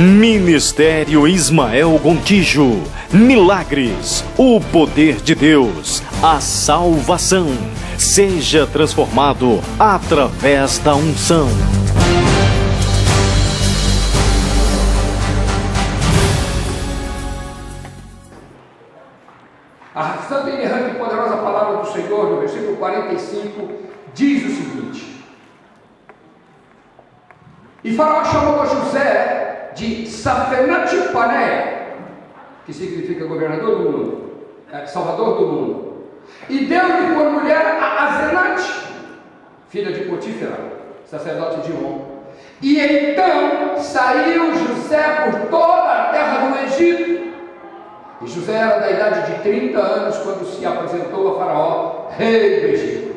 Ministério Ismael Gontijo. Milagres, o poder de Deus, a salvação. Seja transformado através da unção. A santa e inerrante e poderosa palavra do Senhor, no versículo 45, diz o seguinte: E Faraó chamou a José de Safenat-Paneah, que significa governador do mundo, salvador do mundo, e deu-lhe por mulher a Asenate, filha de Potífera, sacerdote de On. E então saiu José por toda a terra do Egito. E José era da idade de 30 anos quando se apresentou a Faraó, rei do Egito.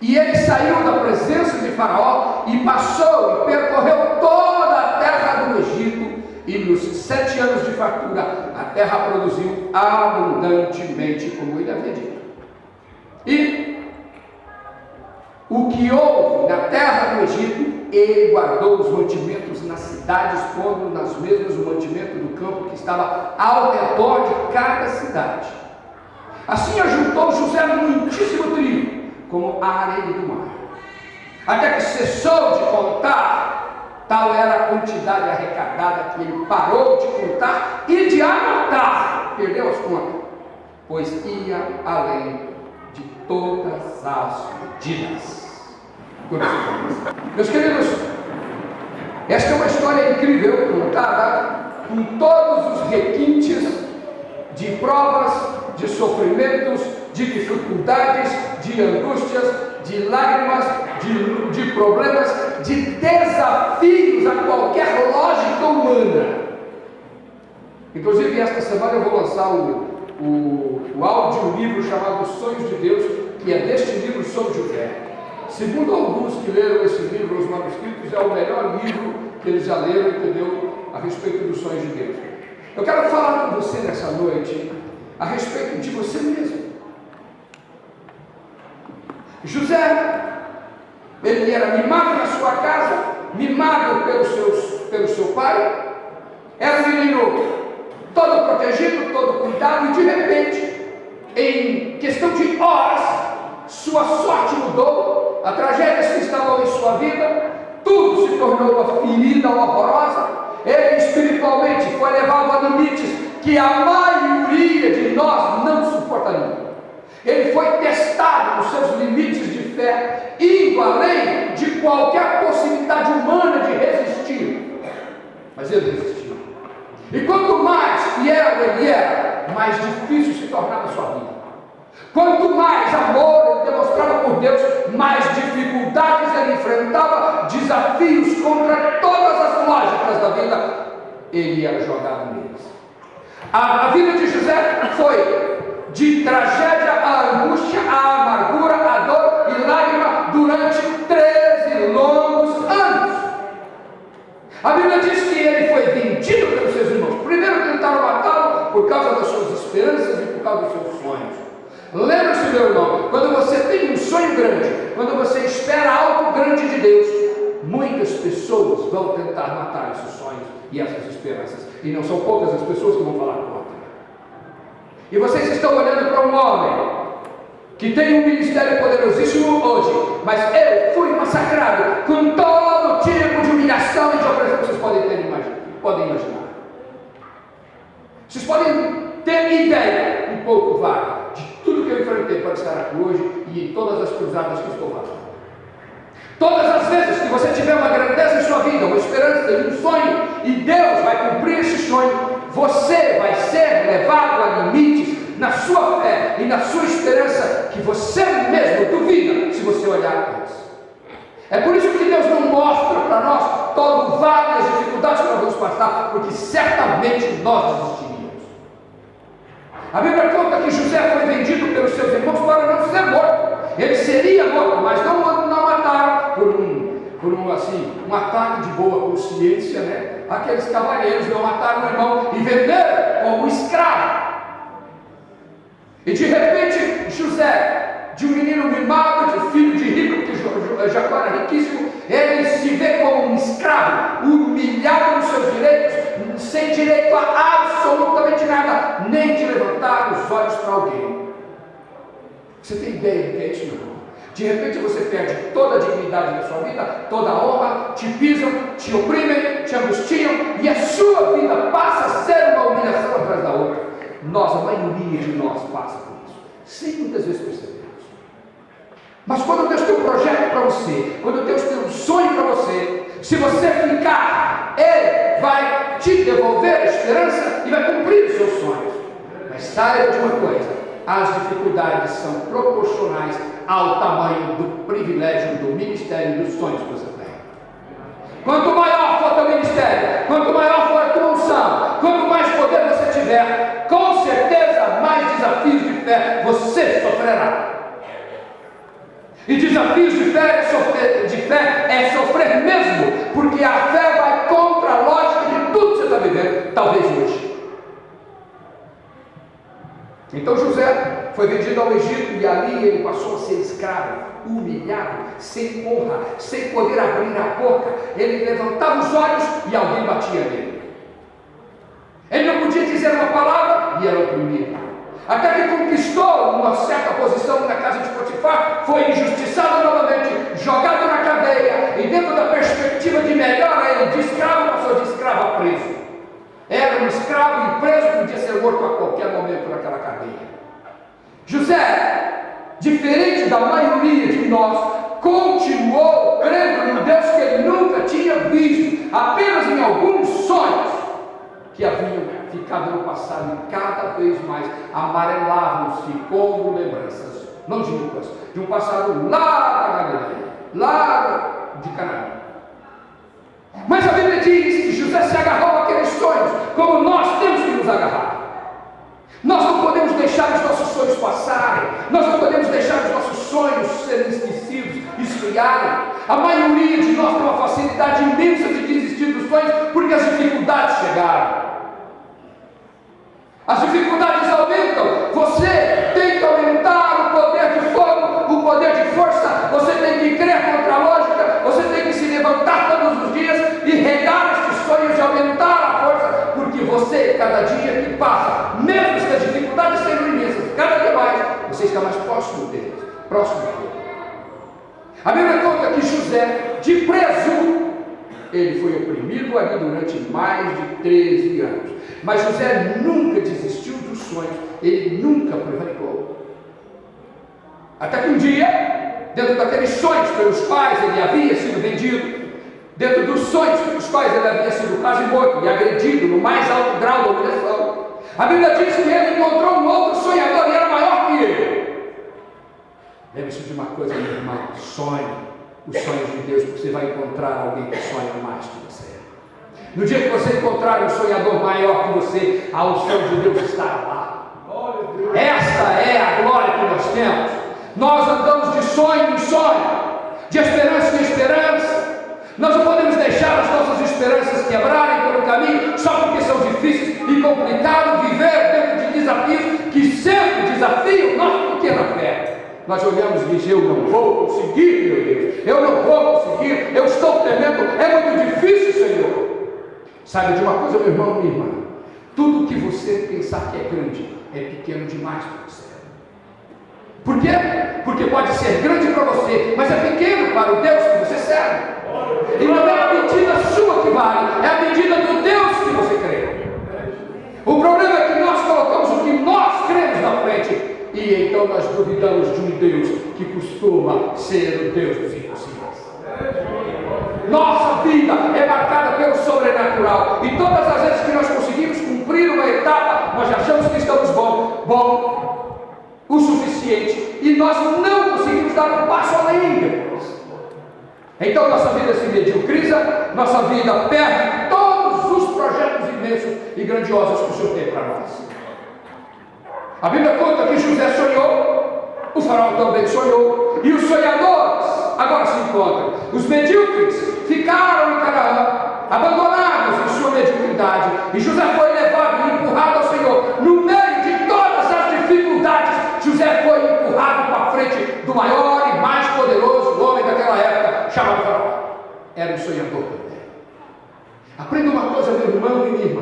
E ele saiu da presença de Faraó e passou e percorreu toda a terra do Egito. E nos 7 anos de fartura, a terra produziu abundantemente, como ele havia dito. E o que houve na terra do Egito, ele guardou os mantimentos nas cidades, pondo nas mesmas o mantimento do campo que estava ao redor de cada cidade. Assim ajuntou José muitíssimo trigo, como a areia do mar, até que cessou de contar. Tal era a quantidade arrecadada que ele parou de contar e de anotar, perdeu as contas, pois ia além de todas as medidas. Meus queridos, esta é uma história incrível, contada com todos os requintes de provas, de sofrimentos, de dificuldades, de angústias, de lágrimas, de problemas, de desafios a qualquer lógica humana. Inclusive, esta semana eu vou lançar o audiolivro chamado Sonhos de Deus, que é deste livro sobre José. Segundo alguns que leram esse livro, os manuscritos, é o melhor livro que eles já leram, entendeu? A respeito dos sonhos de Deus. Eu quero falar com você nessa noite a respeito de você mesmo. José, ele era mimado na sua casa, mimado pelo seu pai, era um menino todo protegido, todo cuidado, e de repente, em questão de horas, sua sorte mudou, a tragédia se instalou em sua vida, tudo se tornou uma ferida horrorosa. Ele espiritualmente foi levado a limites que a maioria de nós não suportaria. Ele foi testado nos seus limites de fé, indo além de qualquer possibilidade humana de resistir. Mas ele resistiu. E quanto mais fiel ele era, mais difícil se tornava a sua vida. Quanto mais amor ele demonstrava por Deus, mais dificuldades ele enfrentava, desafios contra todas as lógicas da vida, ele era jogado neles. A vida de José foi de tragédia à angústia, à amargura, à dor e lágrima durante 13 longos anos. A Bíblia diz que ele foi vendido pelos seus irmãos. Primeiro tentaram matá-lo por causa das suas esperanças e por causa dos seus sonhos. Lembre-se, meu irmão, quando você tem um sonho grande, quando você espera algo grande de Deus, muitas pessoas vão tentar matar esses sonhos e essas esperanças. E não são poucas as pessoas que vão falar contra. E vocês estão olhando para um homem que tem um ministério poderosíssimo hoje, mas eu fui massacrado com todo tipo de humilhação e de opressão que vocês podem imaginar. Vocês podem ter ideia, um pouco vaga, de tudo que eu enfrentei para estar aqui hoje e em todas as cruzadas que estou fazendo. Todas as vezes que você tiver uma grandeza em sua vida, uma esperança e um sonho, e Deus vai cumprir esse sonho, você vai ser levado a limites na sua fé e na sua esperança que você mesmo duvida se você olhar antes. É por isso que Deus não mostra para nós todo o vale as dificuldades que nós vamos passar, porque certamente nós desistiríamos. A Bíblia conta que José foi vendido pelos seus irmãos para não ser morto. Ele seria morto, mas não mataram por um ataque de boa consciência, né? Aqueles cavalheiros não mataram o irmão e venderam como escravo. E de repente, José, de um menino mimado, de filho de rico, que Jacó era riquíssimo, ele se vê como um escravo, humilhado nos seus direitos, sem direito a absolutamente nada, nem de levantar os olhos para alguém. Você tem ideia do que é isso, meu irmão? De repente você perde toda a dignidade da sua vida, toda a honra, te pisam, te oprimem, te angustiam, e a sua vida passa a ser uma humilhação atrás da outra. A maioria de nós passa por isso, sem muitas vezes percebermos. Mas quando Deus tem um projeto para você, quando Deus tem um sonho para você, se você ficar, Ele vai te devolver a esperança e vai cumprir os seus sonhos. Mas saiba de uma coisa: as dificuldades são proporcionais ao tamanho do privilégio, do ministério e dos sonhos que você tem. Quanto maior for teu ministério, quanto maior for a tua unção, quanto mais poder você tiver, com certeza mais desafios de fé você sofrerá. E desafios de fé é sofrer mesmo, porque a fé vai contra a lógica de tudo que você está vivendo, talvez hoje. Então José foi vendido ao Egito, e ali ele passou a ser escravo, humilhado, sem honra, sem poder abrir a boca. Ele levantava os olhos e alguém batia nele. Ele não podia dizer uma palavra e era oprimido. Até que conquistou uma certa posição na casa de Potifar, foi injustiçado novamente, jogado na cadeia, e dentro da perspectiva de melhor a ele, de escravo passou de escravo a preso. Era um escravo e preso, podia ser morto a qualquer momento naquela cadeia. José, diferente da maioria de nós, continuou crendo no Deus que ele nunca tinha visto, apenas em alguns sonhos que haviam ficado no passado e cada vez mais amarelavam-se como lembranças longínquas de um passado lá da Galileia, lá de Canaã. Mas a Bíblia diz que José se agarrou àqueles sonhos, como nós temos que nos agarrar. Nós não podemos deixar os nossos sonhos passarem, nós não podemos deixar os nossos sonhos serem esquecidos, esfriarem. A maioria de nós tem uma facilidade imensa de desistir dos sonhos porque as dificuldades chegaram. As dificuldades aumentam, você tem que aumentar o poder de fogo, o poder de força, você tem que crer contra a lógica, você tem que se levantar todos os dias e regar estes sonhos e aumentar a força, porque você, cada dia que passa, mesmo que as dificuldades sejam imensas, cada dia mais, você está mais próximo deles, próximo dele. A Bíblia conta que José, de preso, ele foi oprimido ali durante mais de 13 anos. Mas José nunca desistiu dos sonhos, ele nunca prevaricou. Até que um dia, dentro daqueles sonhos pelos quais ele havia sido vendido, dentro dos sonhos pelos quais ele havia sido quase morto e agredido no mais alto grau da humilhação, a Bíblia diz que ele encontrou um outro sonhador e era maior que ele. Lembre-se de uma coisa, meu irmão: sonhe os sonhos de Deus, porque você vai encontrar alguém que sonha mais que você. No dia que você encontrar um sonhador maior que você, a unção de Deus estará lá. Esta é a glória que nós temos. Nós andamos de sonho em sonho, de esperança em esperança. Nós não podemos deixar as nossas esperanças quebrarem pelo caminho, só porque são difíceis e complicados viver dentro de desafios que sempre desafiam nossa pequena fé. Nós olhamos e dizemos: eu não vou conseguir, meu Deus, eu não vou conseguir, eu estou temendo, é muito difícil, Senhor. Saiba de uma coisa, meu irmão, minha irmã: tudo que você pensar que é grande, é pequeno demais para você. Por quê? Porque pode ser grande para você, mas é pequeno para o Deus que você serve. E não é a medida sua que vale, é a medida do Deus que você crê. O problema é que nós colocamos o que nós cremos na frente, e então nós duvidamos de um Deus que costuma ser o Deus dos impossíveis. Nossa vida é marcada pelo sobrenatural, e todas as vezes que nós conseguimos cumprir uma etapa, nós achamos que estamos bom o suficiente, e nós não conseguimos dar um passo além depois. Então nossa vida se mediocriza, nossa vida perde todos os projetos imensos e grandiosos que o Senhor tem para nós. A Bíblia conta que José sonhou, o faraó também sonhou, e os sonhadores agora se encontram. Os medíocres ficaram em Canaã, abandonados em sua mediocridade, e José foi levado e empurrado ao Senhor. No meio de todas as dificuldades, José foi empurrado para a frente do maior e mais poderoso homem daquela época, chamado faraó. Era um sonhador também. Aprenda uma coisa, meu irmão e minha irmã: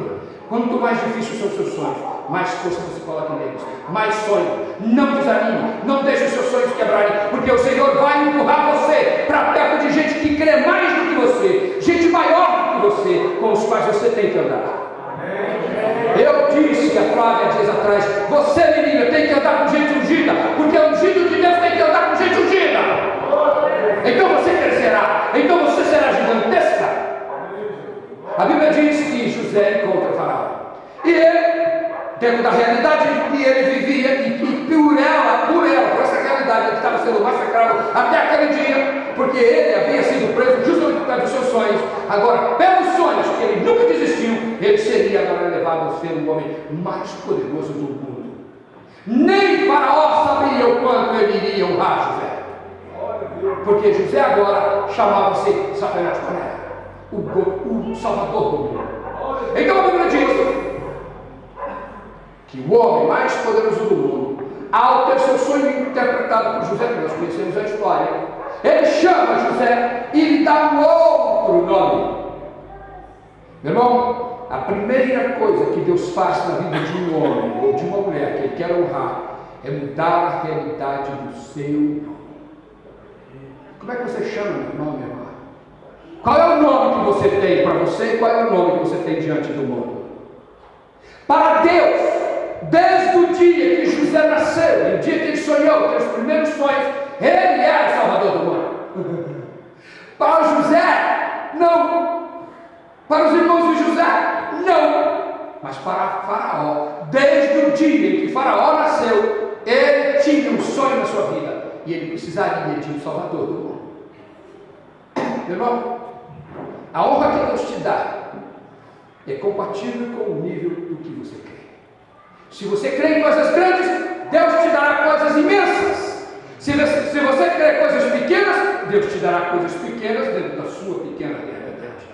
Quanto mais difíceis são os seus sonhos, mais força você coloca neles, mais sonho. Não desanime, não deixe os seus sonhos quebrarem, porque o Senhor vai empurrar você para perto de gente que crê mais do que você, gente maior do que você, com os quais você tem que andar. Eu disse a Flávia dias atrás, você menina tem que andar com gente ungida, porque o ungido de Deus tem que andar com gente ungida. Então você crescerá, então você será gigantesca. A Bíblia diz que José encontra Faraó, e ele, dentro da realidade que ele vivia, e que por essa realidade, ele estava sendo massacrado até aquele dia, porque ele havia sido preso justamente por causa dos seus sonhos. Agora, pelos sonhos que ele nunca desistiu, ele seria agora levado a ser o homem mais poderoso do mundo. Nem Faraó sabia o quanto ele iria honrar José, porque José agora chamava-se Safenat-Paneah, o Salvador do mundo. Então a Bíblia diz que o homem mais poderoso do mundo, ao ter seu sonho interpretado por José, que nós conhecemos a história, ele chama José e lhe dá um outro nome. Meu irmão, a primeira coisa que Deus faz na vida de um homem ou de uma mulher que ele quer honrar é mudar a realidade do seu nome. Como é que você chama, meu irmão, minha irmã? Qual é o nome que você tem para você e qual é o nome que você tem diante do mundo? Para Deus, desde o dia que José nasceu, o dia que ele sonhou, que os primeiros sonhos, ele era o Salvador do mundo. Para José, não. Para os irmãos de José, não. Mas para Faraó, desde o dia em que Faraó nasceu, ele tinha um sonho na sua vida e ele precisaria de um Salvador do mundo. Meu irmão, a honra que Deus te dá é compatível com o nível do que você crê. Se você crê em coisas grandes, Deus te dará coisas imensas. Se você crê em coisas pequenas, Deus te dará coisas pequenas dentro da sua pequena realidade.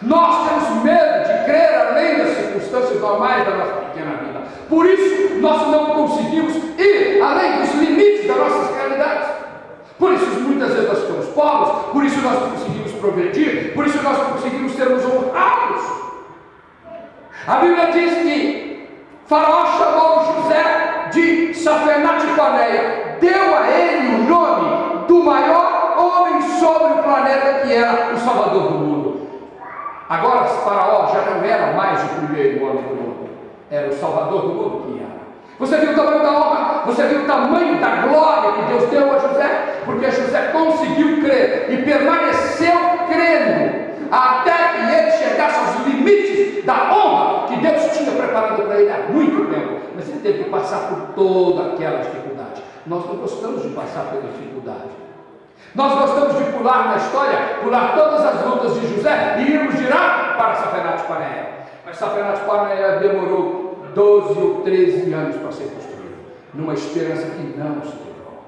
Nós temos medo de crer além das circunstâncias normais da nossa pequena vida. Por isso, nós não conseguimos ir além dos limites das nossas realidades. Por isso, muitas vezes nós ficamos pobres, por isso nós não conseguimos progredir, por isso nós não conseguimos sermos honrados. A Bíblia diz que Faraó chamou José de Safenat-Paneah, deu a ele o nome do maior homem sobre o planeta, que era o Salvador do mundo. Agora Faraó já não era mais o primeiro homem do mundo, era o Salvador do mundo que era. Você viu o tamanho da honra? Você viu o tamanho da glória que Deus deu a José? Porque José conseguiu crer e permaneceu crendo até que ele chegasse aos limites da honra que Deus tinha preparado para ele há muito tempo. Mas ele teve que passar por toda aquela dificuldade. Nós não gostamos de passar pela dificuldade. Nós gostamos de pular na história, pular todas as lutas de José e irmos direto para Safenat-Paneah. Mas Safenat-Paneah demorou 12 ou 13 anos para ser construído, numa esperança que não se quebrou.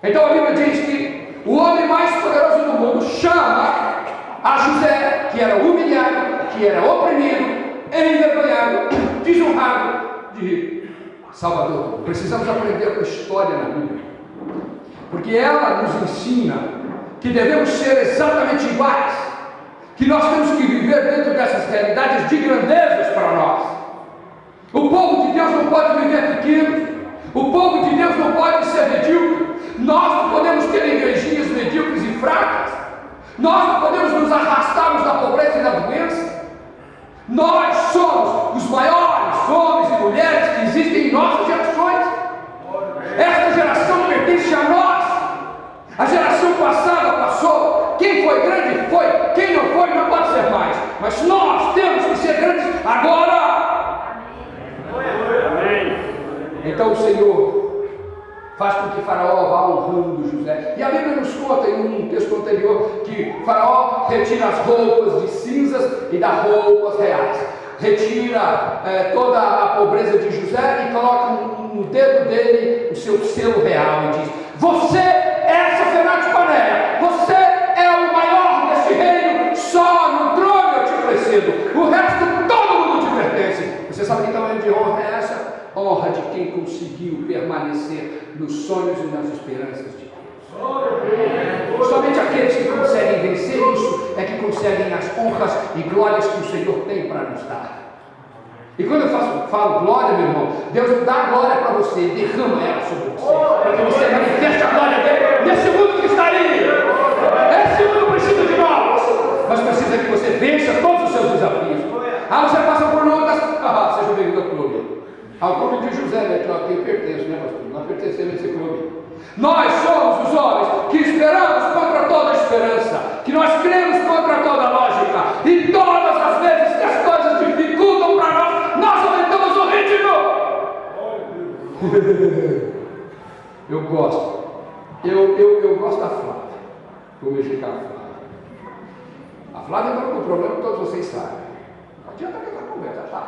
Então a Bíblia diz que o homem mais poderoso do mundo chama a José, que era humilhado, que era oprimido, envergonhado, desonrado, de Salvador. Precisamos aprender com a história na Bíblia, porque ela nos ensina que devemos ser exatamente iguais, que nós temos que viver dentro dessas realidades de grandezas para nós. O povo de Deus não pode viver pequeno, o povo de Deus não pode ser medíocre. Nós não podemos ter igrejinhas medíocres e fracas, nós não podemos nos arrastarmos da pobreza e da doença. Nós somos os maiores homens e mulheres que existem em nossas gerações. Esta geração pertence a nós. A geração passada passou, quem foi grande foi, quem não foi não pode ser mais. Mas nós temos que ser grandes agora. Então o Senhor faz com que Faraó vá honrando José. E a Bíblia nos conta em um texto anterior que Faraó retira as roupas de cinzas e dá roupas reais. Retira toda a pobreza de José e coloca no dedo dele o seu selo real e diz: você é Safenat-Paneah, você é o maior deste reino, só no trono eu te precedo, o resto todo mundo te pertence. Você sabe que tamanho de honra é essa? Honra de quem conseguiu permanecer nos sonhos e nas esperanças de Deus. Somente aqueles que conseguem vencer isso é que conseguem as honras e glórias que o Senhor tem para nos dar. E quando eu falo glória, meu irmão, Deus dá glória para você, derrama ela sobre você, para que você manifeste a glória dele nesse mundo que está aí. Esse mundo precisa de nós, mas precisa que você vença todos os seus desafios. Você passa por lutas, seja bem-vindo ao clube. Ao clube de José, né, que eu pertenço, né, pastor? Nós pertencemos a esse clube. Nós somos os homens que esperamos contra toda esperança, que nós cremos contra toda lógica, e todas as vezes que as coisas dificultam para nós aumentamos o ritmo. Eu gosto da Flávia. Vou explicar a Flávia. A Flávia entrou com o problema que todos vocês sabem. Não adianta aquela conversa, tá?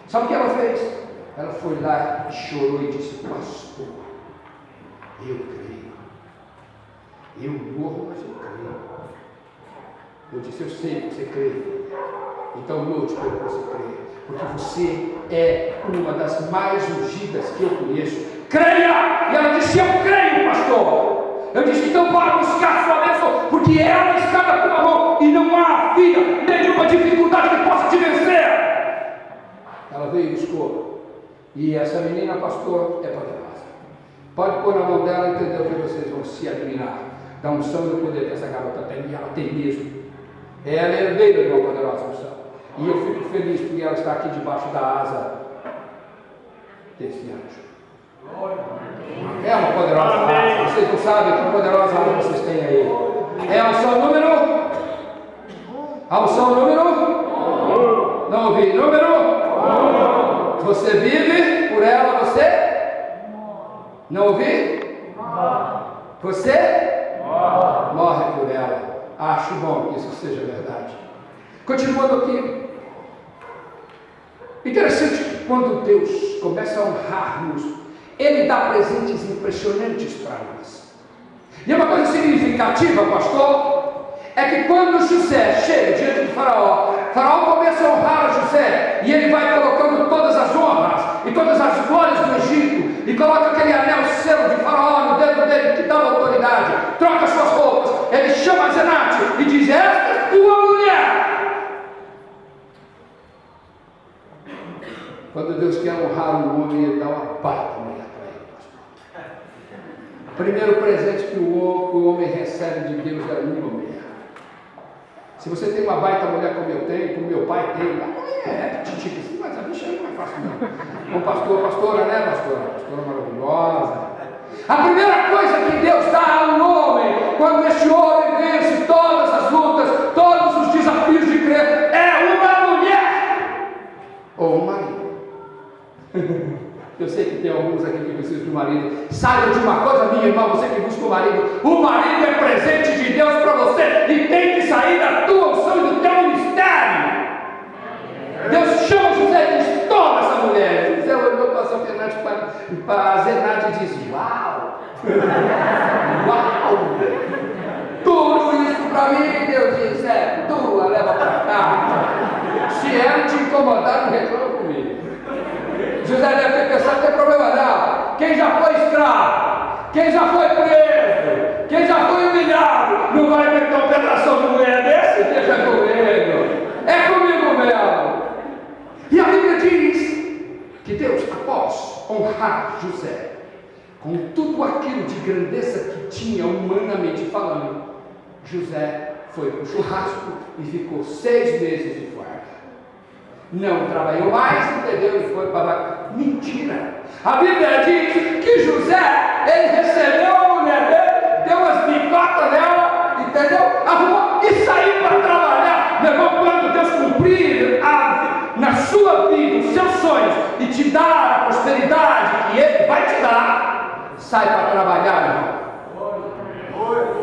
Sabe o que ela fez? Ela foi lá, chorou e disse: pastor, eu creio. Eu morro, mas eu creio. Eu disse: eu sei que você crê. Então lute pelo que você crê, porque você é uma das mais ungidas que eu conheço. Creia! E ela disse: eu creio, pastor. Eu disse: então para buscar sua bênção, porque ela está na tua mão e não há vida, nenhuma dificuldade que possa te vencer. Ela veio e buscou. E essa menina, pastor, é poderosa. Pode pôr na mão dela e entender o que vocês vão se admirar da unção e do poder que essa garota tem, e ela tem mesmo. Ela é herdeira de uma poderosa unção. E eu fico feliz porque ela está aqui debaixo da asa desse anjo. É uma poderosa asa. Vocês não sabem que poderosa asa vocês têm aí. É a unção número? A unção número? Não ouvi. Número? Você vive por ela, você? Não ouvi? Você? Morre por ela. Acho bom que isso seja verdade. Continuando aqui. Interessante que quando Deus começa a honrar-nos, Ele dá presentes impressionantes para nós. E uma coisa significativa, pastor, é que quando José chega diante de Faraó, Faraó começa a honrar a José, e ele vai colocando todas as honras e todas as glórias do Egito, e coloca aquele anel selo de Faraó no dedo dele que dá autoridade, troca suas roupas, ele chama Zenate e diz: esta é tua mulher. Quando Deus quer honrar um homem, Ele dá uma baita mulher para ele, pastor. O primeiro presente que o homem recebe de Deus é uma mulher. Se você tem uma baita mulher como eu tenho, como meu pai tem, petitico assim, mas a bicha aí não é fácil não. Como pastora, né, pastora? Pastora maravilhosa. A primeira coisa que Deus dá a um homem, quando este homem vence todas as lutas, todos os desafios de crer, é uma mulher ou um marido. Eu sei que tem alguns aqui que precisam de um marido. Saiba de uma coisa, minha irmã, você que busca o marido é presente de Deus para você e tem que sair da tua unção e do teu ministério. Deus chama José e diz: toma essa mulher. José olhou para São Fernandes, para Zenate e diz: uau, uau, tudo isso para mim. Deus diz: é tua, leva para cá. Se ela te incomodar, não reclama comigo. José deve ter pensado: não tem problema não. Quem já foi escravo, quem já foi preso, quem já foi humilhado, não vai meter uma pedação de mulher desse? Deixa comigo. É comigo mesmo. E a Bíblia diz que Deus, após honrar José com tudo aquilo de grandeza que tinha humanamente falando, José foi para o churrasco e ficou 6 meses de farda. Não trabalhou mais, entendeu? E foi para... Mentira! A Bíblia diz que José, ele recebeu a mulher dele, deu umas bicotas nela, entendeu? Arrumou e saiu para trabalhar. Meu irmão, quando Deus cumprir na sua vida os seus sonhos e te dar a prosperidade que Ele vai te dar, sai para trabalhar, irmão.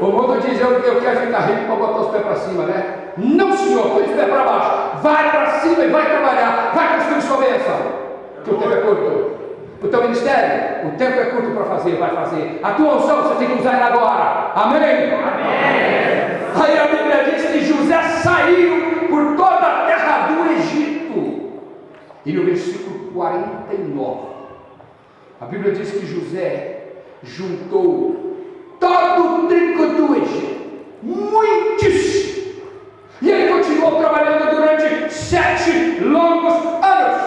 O mundo diz: eu quero ficar rico para botar os pés para cima, né? Não, senhor, põe os pés para baixo. Vai para cima e vai trabalhar. Vai construir sua bênção. Que o tempo é curto. O teu ministério, o tempo é curto para fazer, vai fazer. A tua unção você tem que usar ela agora. Amém? Amém. Aí a Bíblia diz que José saiu por toda a terra do Egito. E no versículo 49, a Bíblia diz que José juntou todo muitíssimo. E ele continuou trabalhando durante 7 longos anos.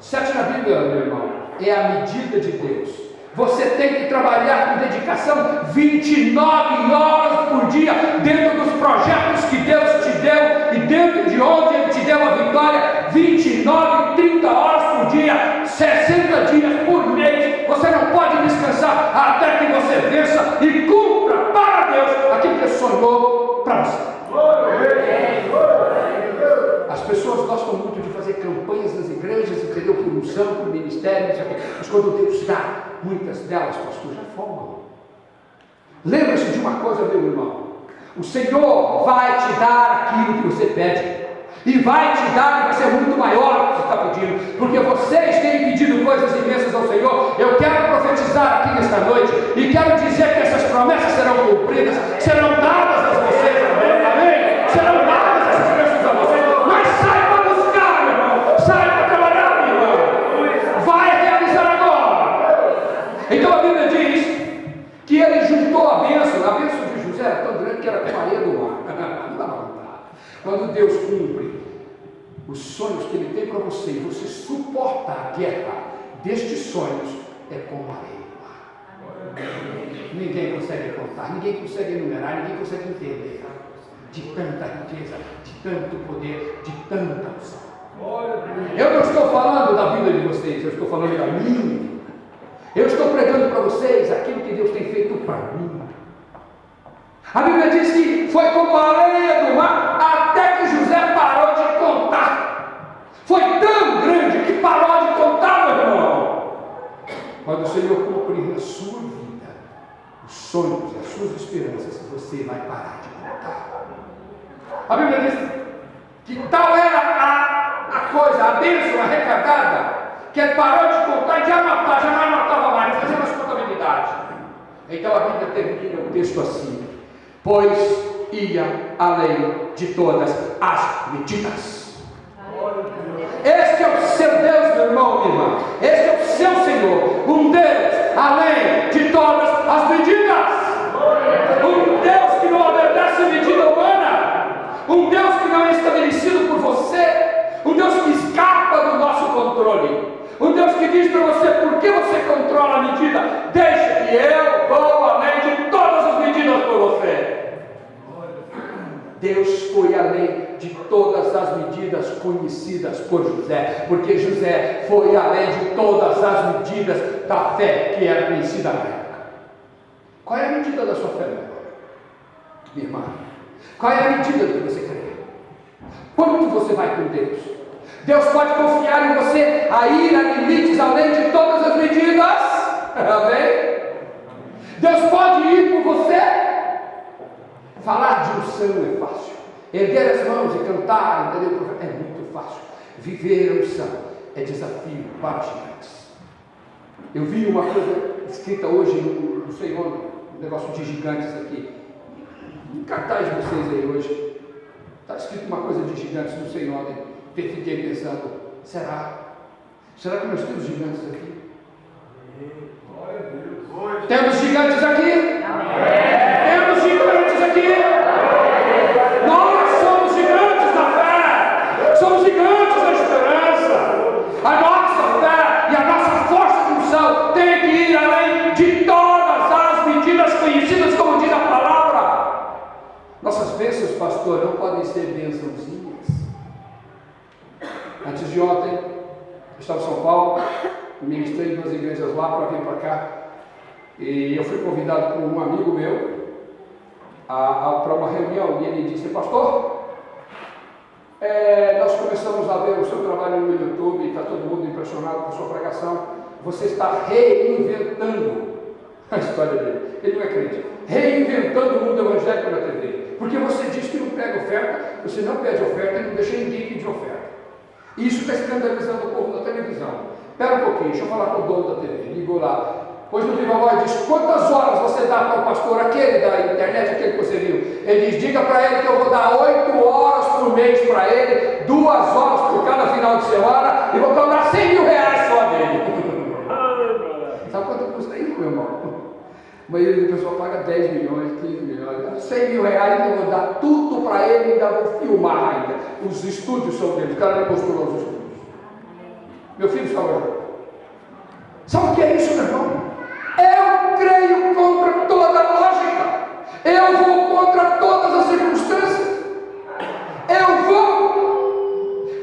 7 na Bíblia, meu irmão, é a medida de Deus. Você tem que trabalhar com dedicação 29 horas por dia, dentro dos projetos que Deus te deu e dentro de onde Ele te deu a vitória. 29, 30 horas por dia, 60 dias por mês. Você não pode descansar até que você vença e cumpra para Deus aquilo que sonhou para você. As pessoas gostam muito de fazer campanhas nas igrejas, entendeu? Por unção, por ministério, mas quando Deus dá, muitas delas, pastor, já folgam. Lembra-se de uma coisa, meu irmão: o Senhor vai te dar aquilo que você pede, e vai te dar, e vai ser muito maior do que você está pedindo, porque vocês têm pedido coisas imensas ao Senhor. Eu quero profetizar aqui nesta noite, e quero dizer que essas promessas serão cumpridas, serão dadas a vocês, amém? Serão dadas essas bênçãos a vocês, mas saiba buscar, meu irmão, saiba trabalhar, meu irmão, vai realizar agora. Então a Bíblia diz que ele juntou a bênção de José era tão grande que era como a areia do mar. Não dá para contar. Quando Deus cumpre os sonhos que Ele tem para você, e você suporta a guerra destes sonhos, é como a areia do mar. Ninguém consegue contar, ninguém consegue enumerar, ninguém consegue entender de tanta riqueza, de tanto poder, de tanta unção. Eu não estou falando da vida de vocês, eu estou falando da minha. Eu estou pregando para vocês aquilo que Deus tem feito para mim. A Bíblia diz que foi como a areia do mar, até que José parou de contar. Foi tão grande que parou de contar, meu irmão. Quando o Senhor cumprir na sua vida os sonhos e as suas esperanças, você vai parar de contar. A Bíblia diz que tal era a coisa, a bênção arrecadada, que ele parou de contar e já não anotava mais, não fazia mais contabilidade. Então a Bíblia termina o texto assim: pois ia além de todas as medidas. Este é o seu Deus, meu irmão, minha irmã. Este é o seu Senhor, um Deus além de todas as medidas. Um Deus que não obedece a medida humana, um Deus que não é estabelecido por você, um Deus que escapa do nosso controle, um Deus que diz para você: por que você controla a medida? Deixa que eu vou além de todas as medidas por você. Deus foi além de todas as medidas conhecidas por José, porque José foi além de todas as medidas da fé que era conhecida na época. Qual é a medida da sua fé, meu irmão? Minha irmã, qual é a medida do que você crê? Quanto você vai com Deus? Deus pode confiar em você a ir a limites além de todas as medidas. Amém? Deus pode ir por você. Falar de unção é fácil. Erguer as mãos e cantar, entendeu? É muito fácil. Viver a unção é desafio para os gigantes. Eu vi uma coisa escrita hoje, não sei onde, um negócio de gigantes aqui. Em cartaz de vocês aí hoje. Está escrito uma coisa de gigantes, não sei onde. Fiquei pensando: será que nós temos gigantes aqui? Temos gigantes aqui? Temos gigantes aqui? Nós somos gigantes da fé, somos gigantes da esperança. A nossa fé e a nossa força de unção tem que ir além de todas as medidas conhecidas, como diz a palavra. Nossas bênçãos, pastor, não podem ser bênçãozinhas. Antes de ontem, eu estava em São Paulo, ministrei em 2 igrejas lá para vir para cá, e eu fui convidado por um amigo meu para uma reunião, e ele disse: pastor, nós começamos a ver o seu trabalho no YouTube, e está todo mundo impressionado com a sua pregação. Você está reinventando a história dele. Ele não é crente. Reinventando o mundo evangélico na TV, porque você diz que não pega oferta, você não pede oferta e não deixa ninguém pedir oferta. Isso está escandalizando o povo na televisão. Espera um pouquinho, deixa eu falar com o dono da TV. Ligou lá. Pois no Viva Voz diz: quantas horas você dá para o pastor aquele da internet, aquele que você viu? Ele diz: diga para ele que eu vou dar 8 horas por mês para ele, 2 horas por cada final de semana, e vou cobrar 100 mil reais só dele. Sabe quanto custa isso, meu irmão? A maioria da pessoa paga 10 milhões, 15 milhões, 100 mil reais, eu vou dar tudo para ele e ainda vou filmar ainda. Os estúdios são deles, o cara me mostrou os estúdios. Meu filho está orando. Sabe o que é isso, meu irmão? Eu creio contra toda a lógica. Eu vou contra todas as circunstâncias.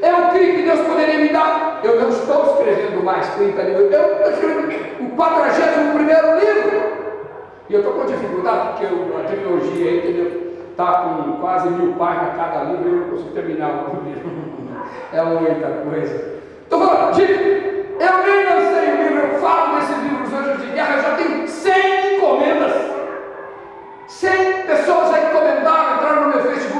Eu creio que Deus poderia me dar. Eu não estou escrevendo mais 30 livros. Eu estou escrevendo o 41º livro. E eu estou com dificuldade, porque a trilogia aí, entendeu? Está com quase 1000 páginas cada livro, eu não consigo terminar o livro. É muita coisa. Estou falando, eu nem lancei o livro, eu falo desses livros Anjos de Guerra, eu já tenho 100 encomendas. 100 pessoas aí encomendaram, entraram no meu Facebook